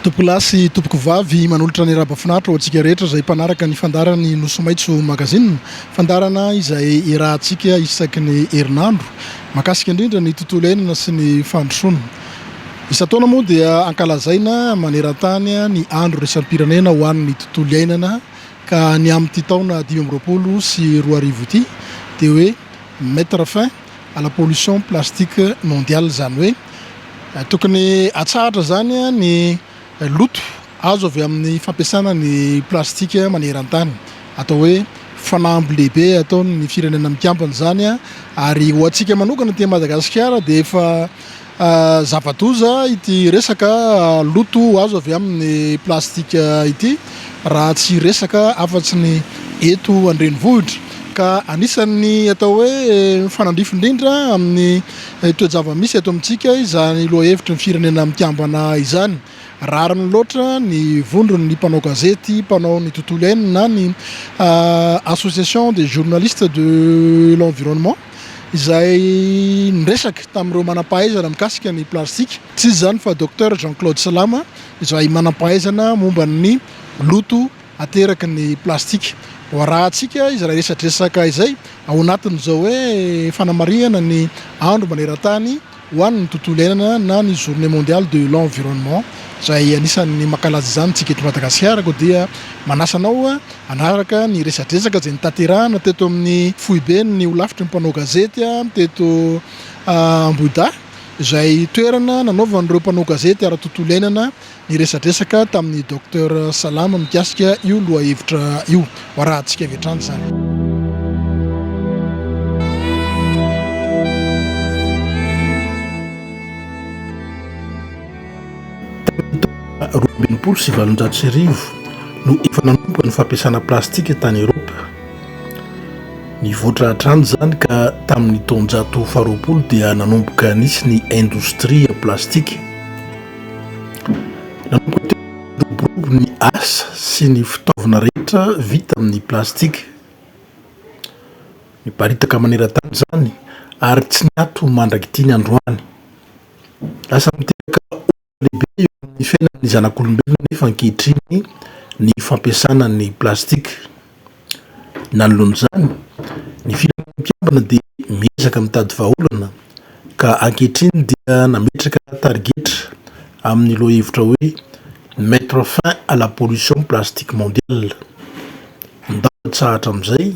Tompolasy tompoko vavy manolotra ny rabafinaritra ho antsika rehetra izay mpanaraka ny fandarany Nosomaitso magazine, fandarana izay irahantsika isaky ny herinandro mahakasika indrindra ny tontolo iainana sy ny fandrosoana. Isan-taona moa dia ankalazaina maneran-tany ny andro raisam-pirenena ho an'ny tontolo iainana, ka ny amin'ity taona 2020 sy 2020 ity dia hoe mettre fin à la pollution plastique mondiale, zany hoe tokony atsahatra zany ny loto azo avy amin'ny fampiasana ny plastika maneran-tany, atao hoe fanamby lehibe ataony firenena mikambana zany ary ho antsika manokana ty Madagasikara dia efa zava-doza ity resaka loto azo avy amin'ny plastika ity, raha tsy resaka afatsy ny eto an-drenivohitra, ka anisan'ny atao hoe fanandrify indrindra amin'ny toe-java misy eto amintsika izany lohahevitra ny firenena mikambana izany. Rariny loatra ny vondrony mpanao gazety, mpanao ny tontolo iainana, ny association des journalistes de l'environnement izay niresaka tamin'ireo manam-pahaizana mikasika ny plastika. Tsy zany fa Dr Jean-Claude Salama izay manam-pahaizana momba ny loto ateraky ny plastika. Rahantsika izay resadresaka izay ao anatin'izao hoe fanamariana ny andro maneran-tany ho an'ny tontolo iainana na ny journée mondiale de l'environnement, izay anisan'ny mankalaza izany tsika eto Madagasikara. Ko dia manasanao anaraka ny resadresaka izay nitanterahana teto amin'ny foibeny ny olafitry ny mpanao gazety teto Ambohidahy, izay toerana nanaovan'ireo mpanao gazety ara-tontolo iainana ny resadresaka tamin'ny Dr Salama mikasika io lohahevitra io. Rahantsika avy hatrany zany. Roa sy valonjato sy arivo no efa nanomboka ny fampiasana plastika tany Eropa. Ny voatra hatrany zany ka tamin'ny taonjato faharoapolo dia nanomboka nisy ny indostria plastika. Nanomboka teo ny asa sy ny fitaovana rehetra vita amin'ny plastika. Miparitaka maneran-tany zany ary tsy niato mandraky ny androany. Lasa miteraka lehibe eo amin'ny fiainan'ny zanak'olombelona nefa ankehitriny ny fampiasana ny plastika. Nanoloan'izany ny firenena mikambana dia miezaka mitady vahaolana, ka ankehitriny dia nametraka targetra amin'ny lohahevitra hoe mettre fin à la pollution plastique mondiale. Ndatsahatra amin'izay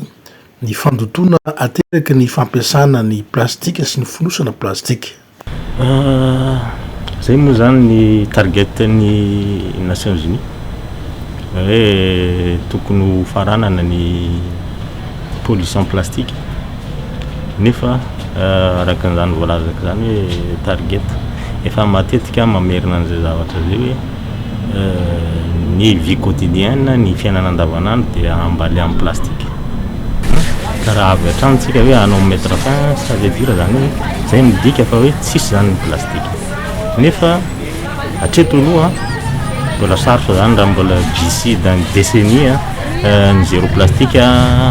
ny fandotona ateraky ny fampiasana ny plastika sy ny fonosana plastika. Zay moa zany ny target ny Nations Unies hoe tokony ho faranana ny pollution plastique, nefa araka an'izany voalazaka zany hoe target efa matetika mamerina an'izay zavatra zay hoe ny vie quotidienne, ny fiainana andavanandro dia ambaly amin'ny plastika. Ka raha avy hatrany tsika hoe anao mettre fin, ça veut dire zany hoe zay midika fa hoe tsisy zany ny plastika. Nefa hatreto aloha mbola sarotra zany raha mbola d'ici dans décennie ny zéro plastique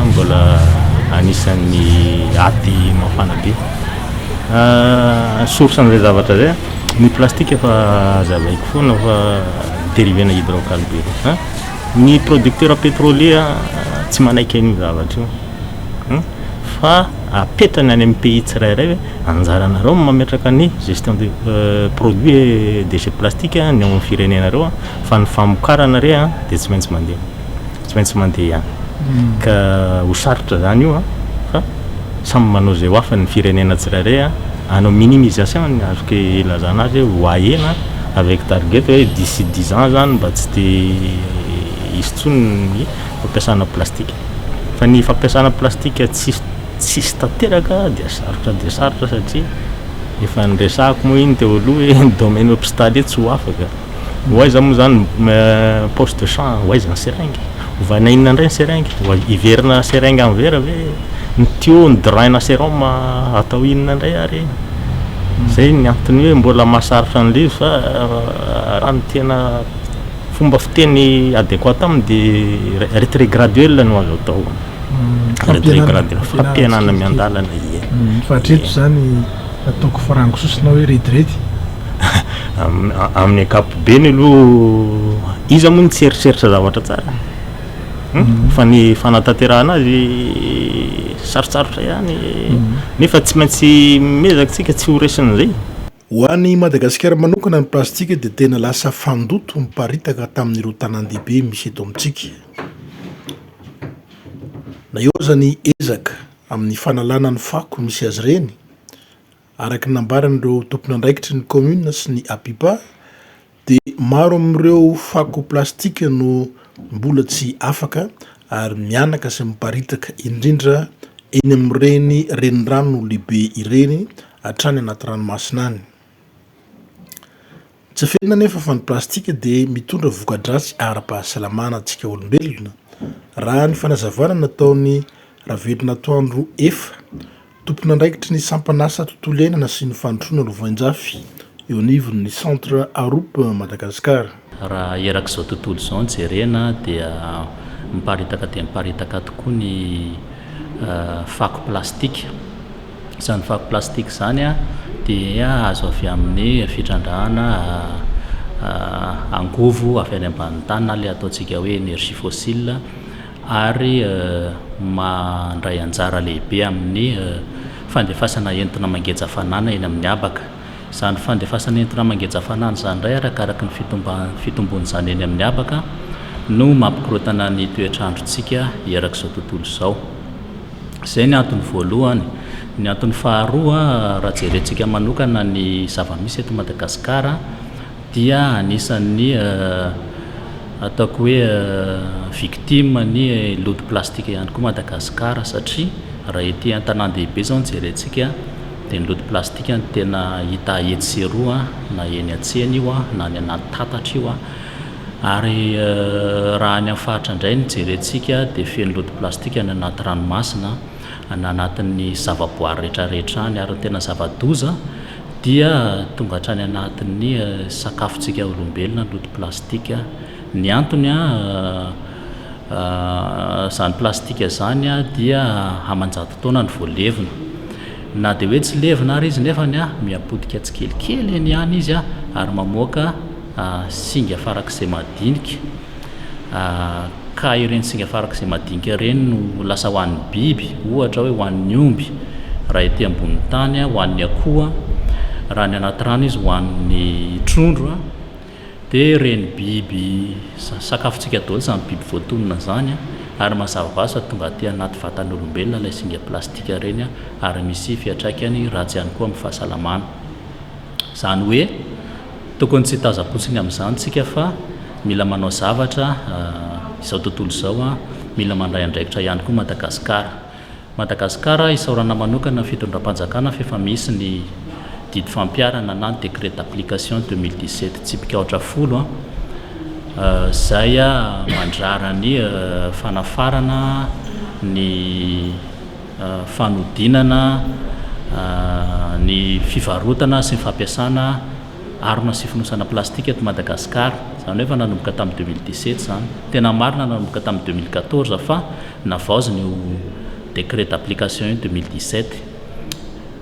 mbola anisan'ny aty mafana be. Source an'izay zavatra zay ny plastika efa zavaiko foana fa dérivé na hydrocarbure. Ny producteur pétrolier tsy manaiky an'io zavatra io, fa apetrany any amin'ny pays tsirairay hoe anjaranareo mametraka ny gestion de produits déchets plastiques ny amin'ny firenenareo, fa ny famokarana reo dia tsy maintsy mandeha ihany. Ka ho sarotra zany io fa samy manao zay ho afany ny firenena tsirairay anao minimisation ny azoko ilazana azy ho ahena avec target hoe d'ici 10 ans zany mba tsy dia hisy tsony ny fampiasana plastika. Fa ny fampiasana plastika tsisy tanteraka dia sarotra satria efa niresahako moa iny teo aloha hoe domaine hospitalier tsy ho afaka. Hoaiza moa zany poste de champ, hoaiza ny seringue, hovanainina indray ny seringue, hiverina seringue amin'ny vera hoe ny tuyau ny drain-na sérum atao inona indray ary. Zay ny antony hoe mbola mahasarotra an'ilay fa raha ny tena fomba fiteny adéquat aminy dia rétrograduel no azo atao. Rétrograduel fampianana miandalana fa hatreto zany ataoko farango sosina hoe retraite. amin'ny ankapobeny aloha izy moa nitseritreritra zavatra tsara fa ny fanatanterahana azy sarotsarotra ihany nefa tsy maintsy mezakitsika tsy horesin'izay. Ho an'ny Madagasikara manokana ny plastika dia tena lasa fandoto miparitaka tamin'ireo tanan-dehibe misy eto amintsika. Na eo zany ezaka amin'ny fanalana ny fako misy azy ireny, araka nambaran'ireo tompon'andraikitry ny commune sy ny APIPA, dia maro amin'ireo fako plastika no mbola tsy afaka ary mianaka sy miparitaka indrindra eny amin'ireny renirano lehibe ireny hatrany anaty ranomasina any. Tsy fenina nefa fa ny plastika dia mitondra voka-dratsy ara-pahasalamana antsika olombelona. Raha ny fanazavana nataony Ravelonatoandro Efa, tompon'andraikitry ny sampanasa tontolo iainana sy ny fandrosoana Rovanjafy eo anivon'ny centre Aroupe Madagasikara. Raha erak'izao tontolo izao ny jerena dia miparitaka tokoa ny fako plastika. Izany fako plastika izany dia azo avy amin'ny fitrandrahana angovo avy any ambany tany na ilay ataontsika hoe énergie fossile ary mandray anjara lehibe amin'ny fandefasana entina mangeja hafanana eny amin'ny habaka. Izany fandefasana entina mangeja hafanana izany indray arakaraka ny fitombon'izany eny amin'ny habaka no mampikorotana ny toetrandrontsika erak'izao tontolo izao. Izay ny antony voalohany. Ny antony faharoa, raha jerentsika manokana ny zava-misy eto Madagasikara dia anisan'ny ataoko hoe victime ny loto plastika ihany koa Madagasikara, satria raha ety an-tanan-dehibe zao ny jerentsika dia ny loto plastika tena hita etsy na eny an-tsena io na ny anaty tatatra io ary raha any amin'ny faritra indray ny jerentsika dia feno loto plastika ny anaty ranomasina na anatin'ny zavaboary rehetrarehetra any ary tena zava-doza dia tonga hatrany anatin'ny sakafontsika olombelona loto plastika. Ny antony zany plastika zany dia amanjato taona ny voalevina, na dia hoe tsy levina ary izy nefa miapotika tsikelikely eny ihany izy ary mamoaka singa farak'izay madinika ka ireny singa farak'izay madinika ireny no lasa ho an'ny biby, ohatra hoe ho an'ny omby raha ety ambony tany, ho an'ny akoho, raha ny anaty rano izy ho an'ny trondro, dia ireny biby sakafontsika daholo izany biby voatonona izany ary mazava ho azy fa tonga aty anaty vatan'olombelona ilay singa plastika ireny ary misy fiantraikany ratsy ihany koa amin'ny fahasalamana. Izany hoe tokony tsy tazapotsiny amin'izany tsika fa mila manao zavatra izao tontolo izao mila mandray andraikitra ihany koa Madagasikara isaorana manokana fitondram-panjakana fa efa misy ny didy fampiarana na ny décret d'application 2017 tsipika 10 izay mandrara ny fanafarana ny fanodinana ny fivarotana sy ny fampiasana arona sy finosana plastika eto Madagasikara. Izany hoe fa nanomboka tamin'ny 2017 zany, tena marina nanomboka tamin'ny 2014 fa navaoziny io décret d'application 2017.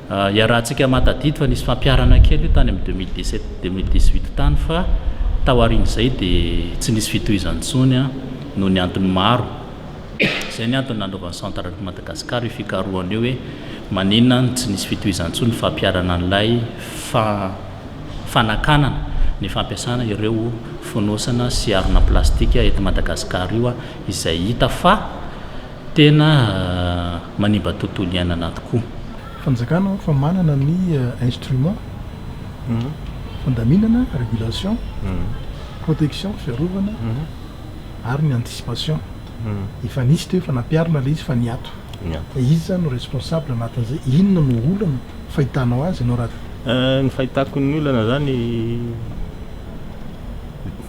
Iarahantsika matadidy fa nisy fampiarana kely io tany amin'ny 2017-2018 tany fa taorian'izay dia tsy nisy fitohizantsony noho ny antony maro. Izay ny antony nanaovan'ny centre Madagasikara io fikarohana io hoe maninona tsy nisy fitohizantsony fampiarana an'ilay fanakanana ny fampiasana ireo fonosana sy arona plastika eto Madagasikara io izay hita fa tena manimba tontolo iainana tokoa. Fanjakana fa manana ny instrument fandaminana, régulation, protection, fiarovana ary ny anticipation. Efa nisy teo efa nampiarina ilay izy fa niato. Izy zany no responsable anatin'izay. Inona no olana fahitanao azy ianao raha? Ny fahitako ny olana zany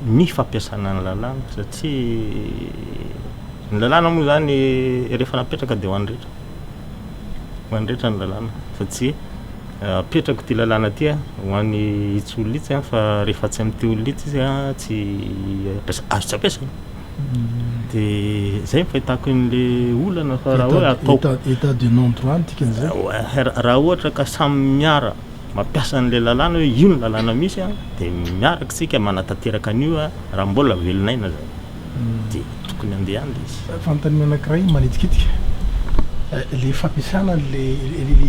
ny fampiasana ny lalàna, satria ny lalàna moa zany rehefa napetraka dia ho an'ny rehetra ny lalàna, satria apetrako ty lalàna ty ho an'ny itsy olona itsy fa rehefa tsy amin'ity olona itsy izy tsy azo tsy ampiasaina. Dia izay fahitako n'le olana fa raha hoe atao état de non droit tikan'izay raha ohatra ka samy miara mampiasa an'le lalàna hoe io ny lalàna misy a dia miaraka tsika manatanteraka an'io a raha mbola velonaina zay dia tokony andeha any le izy. Fanontaniana anankiray manitikitika le fampiasana le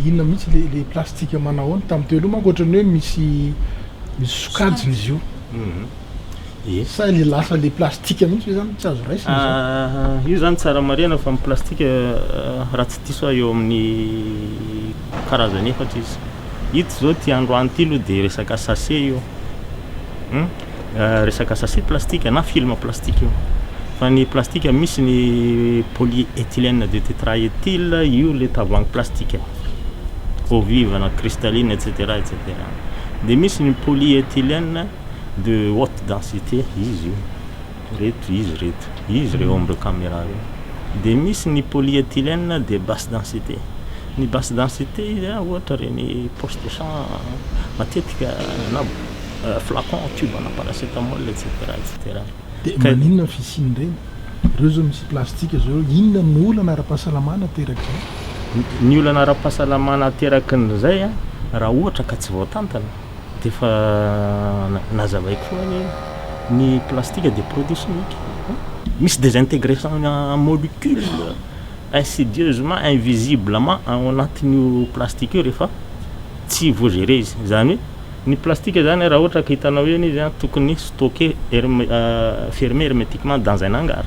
inona mihitsy le plastika manahoana tamin'ny teo aloha manko ohatrany hoe misy sokajiny izy io sa le lasa le plastika mihitsy hoe zany tsy azo raisina io zany tsara marena fa ny plastika raha tsy diso eo amin'ny karazany efatra izy. Ito zao ty androany ty aloha dia resaka sachet io resaka sachet plastika na film plastika io fa ny plastika misy ny polyéthylène de tétraéthyle io le tavoahangy plastika eau vive na cristalline etc etc dia misy ny polyéthylène de haute densité izy io izy reo am'reo caméra reo dia misy ny polyéthylène de basse densité. Ny basse densité izy ohatra reny poche de sang matetika na flacon tube na paracétamol etc etc. Dia maninona ny fisiany ireny reo zao misy plastika zao inona ny olana ara-pahasalamana teraka zay? Ny olana ara-pahasalamana teraka n'izay a raha ohatra ka tsy voatantana dia fa nazavaiko foa ny plastika dia produit chimique misy désintégration en molécule insidieusement invisiblement ao anatin'io plastika io rehefa tsy voagéré izy. Zany hoe ny plastika zany raha ohatra ka hitanao eny izy tokony stocké fermé hermétiquement dans un hangar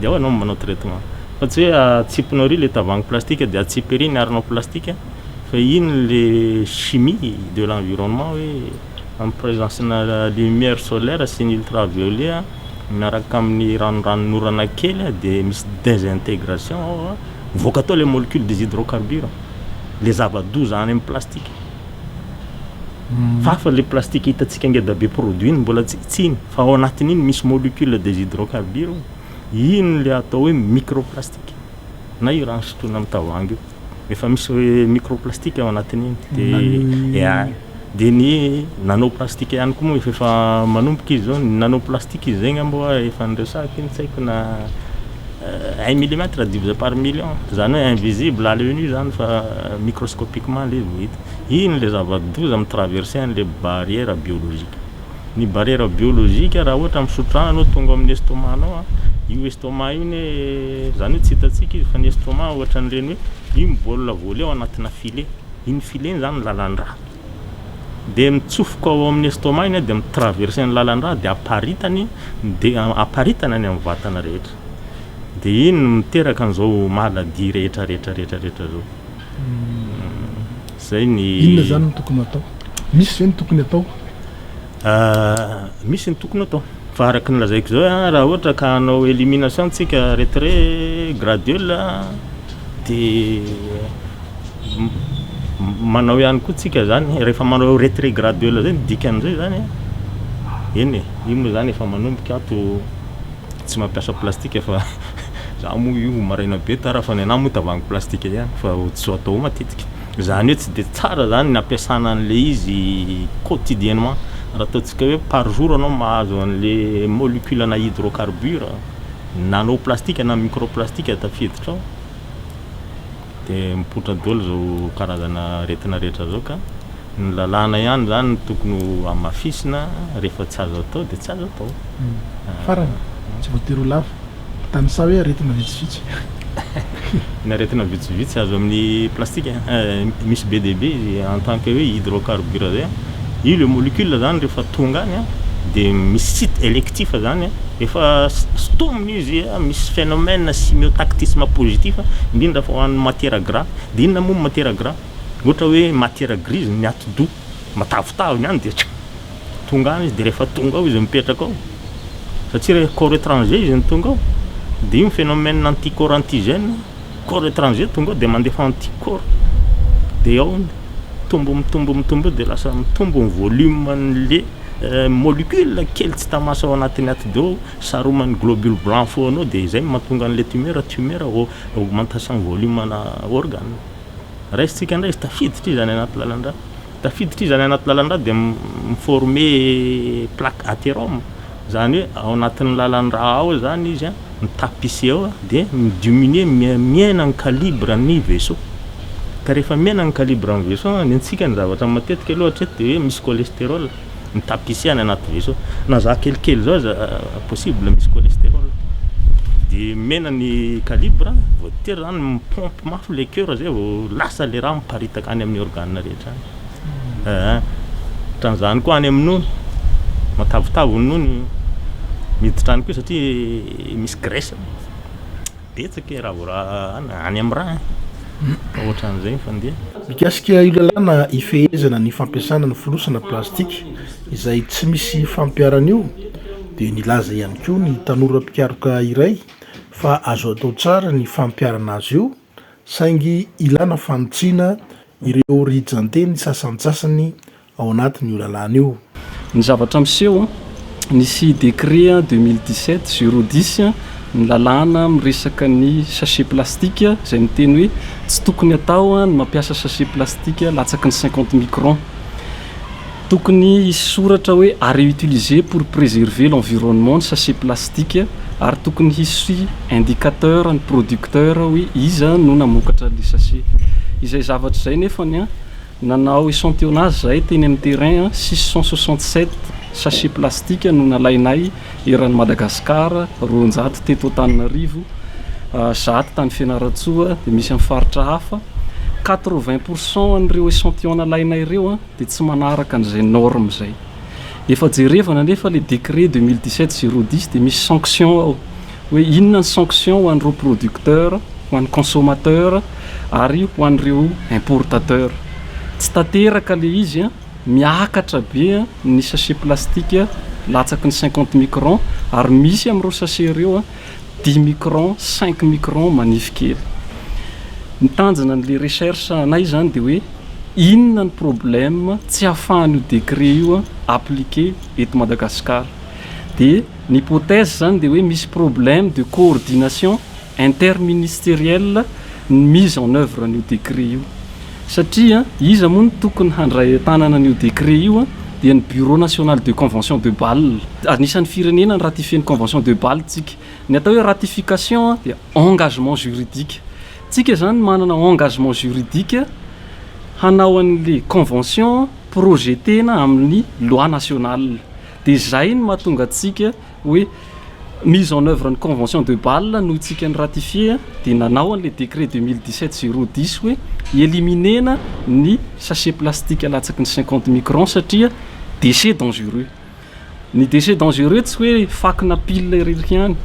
dia ao anao manao traitement fa tsy hoe atsipinao ry le tavoahangy plastika dia atsipy ery ny arinao plastika fa iny le chimie de l'environnement hoe en présence na lumière solaire sy ny ultraviolet miaraka amin'ny ranoranorana kely dia misy désintégration voaka atao les molécules des hydrocarbures les zava-doza any amin'ny plastika fa le plastika hitantsika ngeda be produit iny mbola tsy iny fa ao anatin'iny misy molécule des hydrocarbures iny le atao hoe microplastique na io raha sotoina amin'ny tavoahangy io efa misy hoe microplastique ao anatin'iny dia ny nanoplastique ihany koa moa efa manomboka izy zao ny nanoplastique izy zegny mboa efa niresahako iny tsy haiko na 1 millimètre divisé par million zany hoe invisible à l'œil nu zany fa microscopiquement le vohita iny le zava-doza mitraverser an'le barrière biologique. Ny barrière biologique raha ohatra misotrana anao tonga amin'ny estomac-nao io estomac iny zany hoe tsy hitantsika izy fa ny estomac ohatra n'ireny hoe io mibolina voale ao anatina filet iny filet zany lalan-draha dia mitsofoka ao amin'ny estomac iny dia mitraverser ny lalan-draha dia aparitany any amin'ny vatana rehetra dia iny miteraka an'izao maladie rehetra zao. Zay ny inona zany ny tokony atao? Misy ve ny tokony atao? Misy ny tokony atao fa araka ny lazaiko zao raha ohatra ka hanao élimination tsika retrait graduel dia manao ihany koa tsika zany rehefa manao retrait graduel zay dikan'izay zany eny io moa zany efa manomboka ato tsy mampiasa plastika fa za moa io maraina be tara fa ny anahy moa tavoahangy plastika ihany fa tsy atao matetika zany hoe tsy dia tsara zany ny ampiasana an'le izy quotidiennement raha ataontsika hoe par jour anao mahazo an'le molécule na hydrocarbure nanao plastika na microplastika tafiditra ao dia mipotra daholo zao karazana aretina rehetra zao ka ny lalàna ihany zany tokony amafisina rehefa tsy azo atao dia tsy azo atao farany tsy voatery ho lava tanysa hoe aretina vitsivitsy ny aretina vitsivitsy azo amin'ny plastika misy be dia be izy en tant que hoe hydrocarbure zay io le molécule zany rehefa tonga any dia misy site électif zany efa stominy izy misy phénomène symiotactisme positif indrindra fa ho an'ny matière gras dia inona moa matière gras ohatra hoe matière grise ny atodo matavotavo ny any dia tonga any izy dia rehefa tonga ao izy mipetraka ao satria rehefa corps étranger izy ny tonga ao dia io phénomène anticorps antigène corps étranger tonga ao dia mandefa anticorps dia ao mitombo dia lasa mitombo ny volume an'le molécule kely tsy tamasa ao anatin'ny atodeo saromany globule blanc foanao dia izay mahatonga an'le tumeur augmentation volume na organe raisitsika indray izy tafiditra izy any anaty lalan-draha dia miforme plaque athérome zany hoe ao anatin'ny lalan-draha ao zany izy mitapise ao dia midiminuer miaina ny calibre ny vaisseau ka rehefa mena ny calibre amin'ny vaisseau ny antsika ny zavatra matetika loatra eto dia hoe misy cholestérol mitapisihana anaty vaisseau na za kelikely zao possible misy cholestérol dia mena ny calibre voatery zany mipompe mafy le cœur zay vao lasa le raha miparitaka any amin'ny organe rehetra tran'izany koa any amin'ony matavotavo ny nono miditra any koa satria misy graisse betsaka raha vao raha any amin'ny raha ohatran'izay fandeha mikasika io lalàna ifehezana ny fampiasana ny filosana plastika izay tsy misy fampiarana io dia nilaza ihany koa ny tanora mpikaroka iray fa azo atao tsara ny fampiarana azy io saingy ilana fanotsiana ireo rijanteny sasantsasany ao anatin'io lalàna io. Ny zavatra miseho nisy décret 2017-010 ny lalàna miresaka ny sachet plastique izay miteny hoe tsy tokony atao ny mampiasa sachet plastique latsaky ny 50 micron. Tokony hisy soratra hoe à réutiliser pour préserver l'environnement ny sachet plastique ary tokony hisy indicateur ny producteur hoe iza no namokatra le sachet. Izay zavatra izay nefany nanao échantillonnage zay teny amin'ny terrain 667 sachet plastique no nalainay eran'ny Madagasikara 200 teto Antananarivo 100 tany Fianaratsoa dia misy amin'ny faritra hafa 80% an'ireo échantillon nalainay ireo dia tsy manaraka an'izay norme zay. Efa jerevana nefa le décret 2017-010 dia misy sanction ao hoe inona ny sanction ho an'ireo producteur ho an'ny consommateur ary ho an'ireo importateur. Tsy tanteraka le izy miakatra be ny sachet plastique latsaky ny 50 micron ary misy amin'ireo sachet ireo 10 micron 5 micron manifikely. Ny tanjona n'le recherche anay zany dia hoe inona ny problème tsy ahafahan'io décret io appliqué eto Madagasikara. Dia ny hypothèse zany dia hoe misy problème de coordination interministérielle mise en œuvre n'io décret io. Satria iza moa ny tokony handray tanana n'io décret io dia ny Bureau national de convention de Bâle. Anisan'ny firenena ny ratifie ny convention de Bâle tsika. Ny atao hoe ratification dia engagement juridique. Tsika zany manana engagement juridique hanao an'le convention projetena amin'ny loi nationale. Dia zay ny mahatonga antsika hoe mise en œuvre ny convention de Bâle no tsika ny ratifie dia nanao an'le décret 2017-010 hoe éliminena ny sachet plastique latsaky ny 50 micron satria déchet dangereux. Ny déchet dangereux tsy hoe fakina pile irery ihany.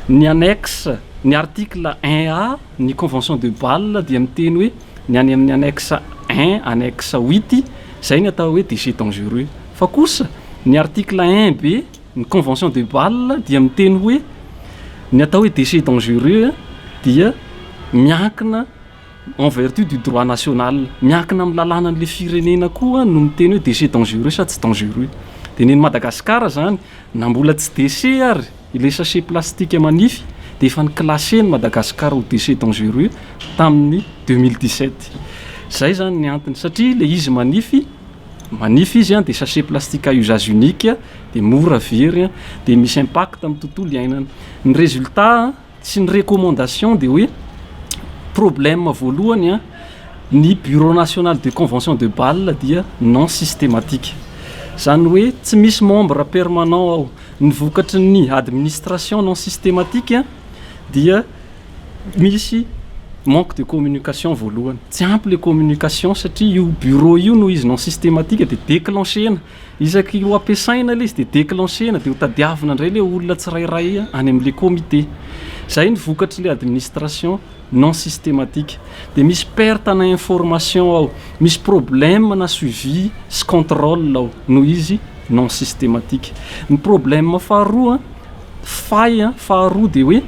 Ny annexe ny article 1A ny convention de Bâle dia miteny hoe ny any amin'ny annexe 1 annexe 8 zay ny atao hoe déchet dangereux. Fa kosa ny article 1B ny convention de Bâle dia miteny hoe ny atao hoe déchet dangereux dia miankina en vertu du droit national, miankina amin'ny lalàna n'le firenena koa no miteny hoe déchet dangereux sa tsy dangereux. Dia ny Madagasikara zany na mbola tsy déchet ary ile sachet plastique manify dia efa niclassé ny Madagasikara ho déchet dangereux tamin'ny 2017. Zay zany ny antony satria le izy manify izy dia sachet plastique à usage unique dia mora very dia misy impact amin'ny tontolo iainana. Ny résultat sy ny recommandation dia hoe problème voalohany ny Bureau national de convention de Bâle dia non systématique. Zany hoe tsy misy membre permanent ao. Ny vokatry ny administration non systématique dia misy manque de communication voalohany. Tsy ampy le communication satria io bureau io no izy non systématique dia déclenchena. Isaky ho ampiasaina le izy dia déclenchena dia ho tadiavina indray le olona tsirairay any amin'le comité. Zay ny vokatry le administration non systématique. Dia misy perte na information ao, misy problème na suivi sy contrôle ao no izy non systématique. Ny problème faharoa faharoa dia hoe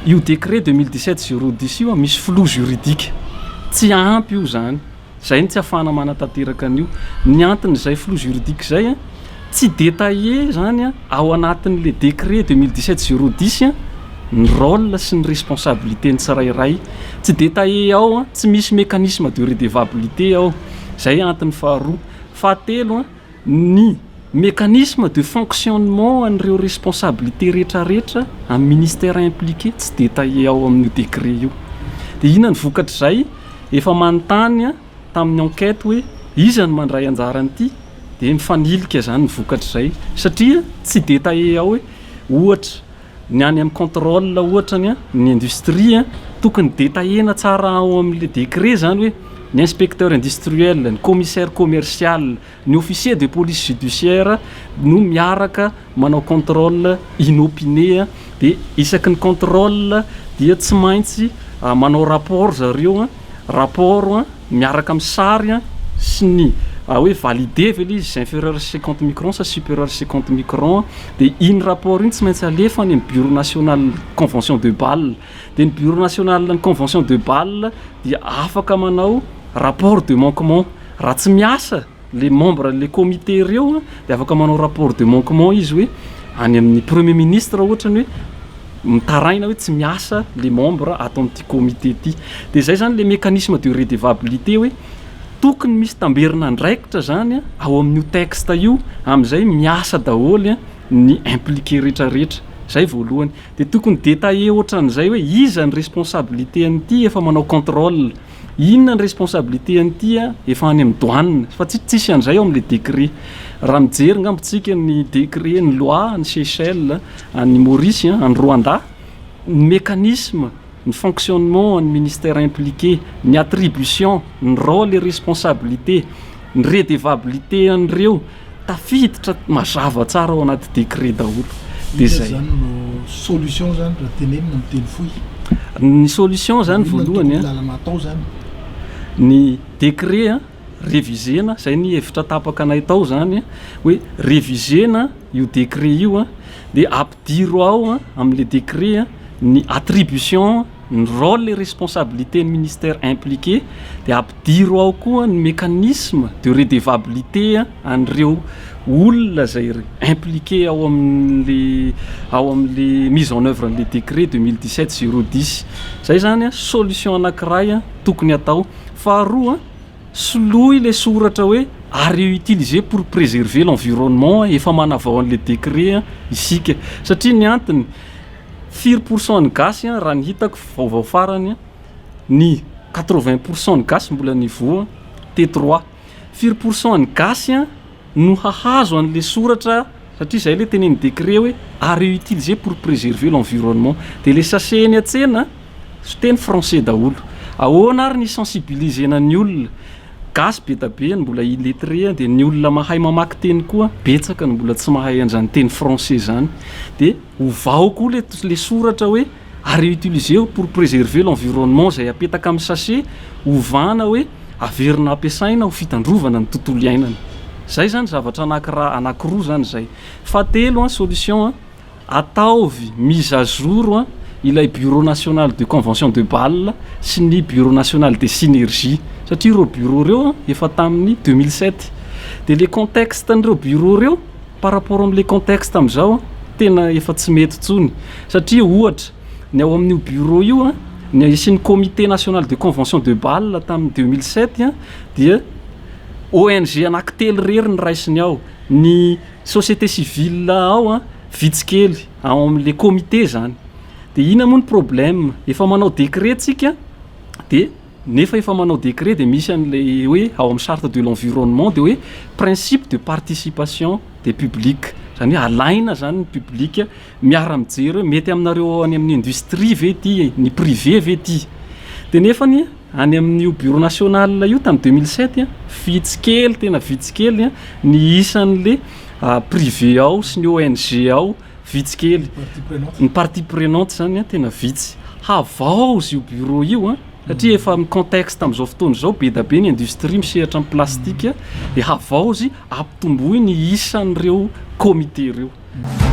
io décret 2017-010 io misy flou juridique. Tsy ampy io zany. Zay ny tsy ahafahana manatanteraka an'io. Ny antony zay flou juridique zay tsy détaillé zany ao anatin'le décret 2017-010 ny rôle sy ny responsabilité ny tsirairay. Tsy détaillé ao, tsy misy mécanisme de redevabilité ao. Zay antony faharoa. Fahatelo ny mécanisme de fonctionnement an'ireo responsabilité rehetrarehetra amin'ny ministère impliqué tsy détaillé ao amin'ny décret io. Dia inona ny vokatry zay efa manontany tamin'ny enquête hoe iza ny mandray anjaranyity dia mifanilika zany nyvokatra izay satria tsy détaillé ao hoe ohatra ny any amin'ny contrôle ohatra ny industrie tokony détaillena tsara ao amin'le décret zany hoe ny inspecteur industriel, ny commissaire commercial, ny officier de police judiciaire no miaraka manao contrôle inopiné dia isaky ny contrôle dia tsy maintsy manao rapport zareo rapport miaraka amin'ny sary sy ny hoe validé ve izy inférieur 50 microns sa supérieur 50 microns dia iny rapport iny tsy maintsy alefa any amin'ny bureau national convention de Bâle dia ny bureau national ny convention de Bâle dia afaka manao rapport de manquement raha tsy miasa les membres les comités ireo dia afaka manao rapport de manquement izy hoe any amin'ny premier ministre ohatrany hoe mitaraina hoe tsy miasa les membres ato amin'ity comité ity dia zay zany le mécanisme de redevabilité hoe tokony misy tamberina ndraikitra zany ao amin'io texte io amin'izay miasa daholo ny impliqué rehetrarehetra zay voalohany dia tokony détaillé ohatran'izay hoe iza ny responsabilité an'ity efa manao contrôle inona ny responsabilité an'ity efa any amin'ny douane fa tsisy an'izay ao amin'le décret raha mijery ngambontsika ny décret ny loi ny Seychelles any Maurice any Rwanda ny mécanisme ny fonctionnement ny ministère impliqué ny attribution ny rôle et responsabilité ny redevabilité an'ireo tafiditra mazava tsara ao anaty décret daholo dia zay solution zany raha tenenina amin'ny teny fohy ny solution zany voalohany ny décret révisena zay ny hevitra tapaka anay tao zany hoe révisena io décret io dia ampidiro ao amin'le décret ny attribution ny rôle et responsabilité ny ministère impliqué dia ampidiro ao koa ny mécanisme de redevabilité an'ireo olona zay impliqué ao amin'le mise en œuvre n'le décret 2017-010 zay zany solution anankiray tokony atao faharoa soloy le soratra hoe à réutiliser pour préserver l'environnement efa manavao an'le décret isika satria ny antony 4% ny gasy raha ny hitako vaovao farany ny 80% ny gasy mbola niveau T3 4% ny gasy no hahazo an'le soratra satria zay le teneny décret hoe à réutiliser pour préserver l'environnement dia le sachet ny atsena teny français daholo ahoana ary ny sensibilisena ny olona gasy be tabe ny mbola illettré dia ny olona mahay mamaky teny koa betsaka ny mbola tsy mahay an'izany teny français zany dia ovao koa le soratra hoe à réutiliser pour préserver l'environnement zay apetaka amin'ny sachet ovana hoe averina ampiasaina ho fitandrovana ny tontolo iainana zay zany zavatra anankiroa zany zay fahatelo solution ataovy mise à jour ilay bureau national de convention de Bâle sy ny bureau national de synergie satria ireo bureau reo efa tamin'ny 2007 dia le contexte n'ireo bureau reo par rapport amin'le contexte amin'izao tena efa tsy mety tsony satria ohatra ny ao amin'io bureau io ny sy ny comité national de convention de Bâle tamin'ny 2007 dia ONG anankitelo rery ny raisiny ao ny société civile ao vitsikely ao amin'le comité zany dia ina moa ny problème efa manao décret tsika dia nefa efa manao décret dia misy an'le hoe ao amin'ny charte de l'environnement dia hoe principe de participation des publics zany hoe alaina zany ny public miara-mijery hoe mety aminareo any amin'ny industrie ve ty ny privé ve ty dia nefany any amin'io bureau national io tamin'ny 2007 vitsikely tena vitsikely ny isan'le privé ao sy ny ONG ao vitsikely ny partie prenante zany tena vitsy havao zy io bureau io satria efa amin'ny contexte amin'izao fotoana izao be da be ny industrie misehatra amin'ny plastika dia havao zy ampitomboy ny isan'ireo comité ireo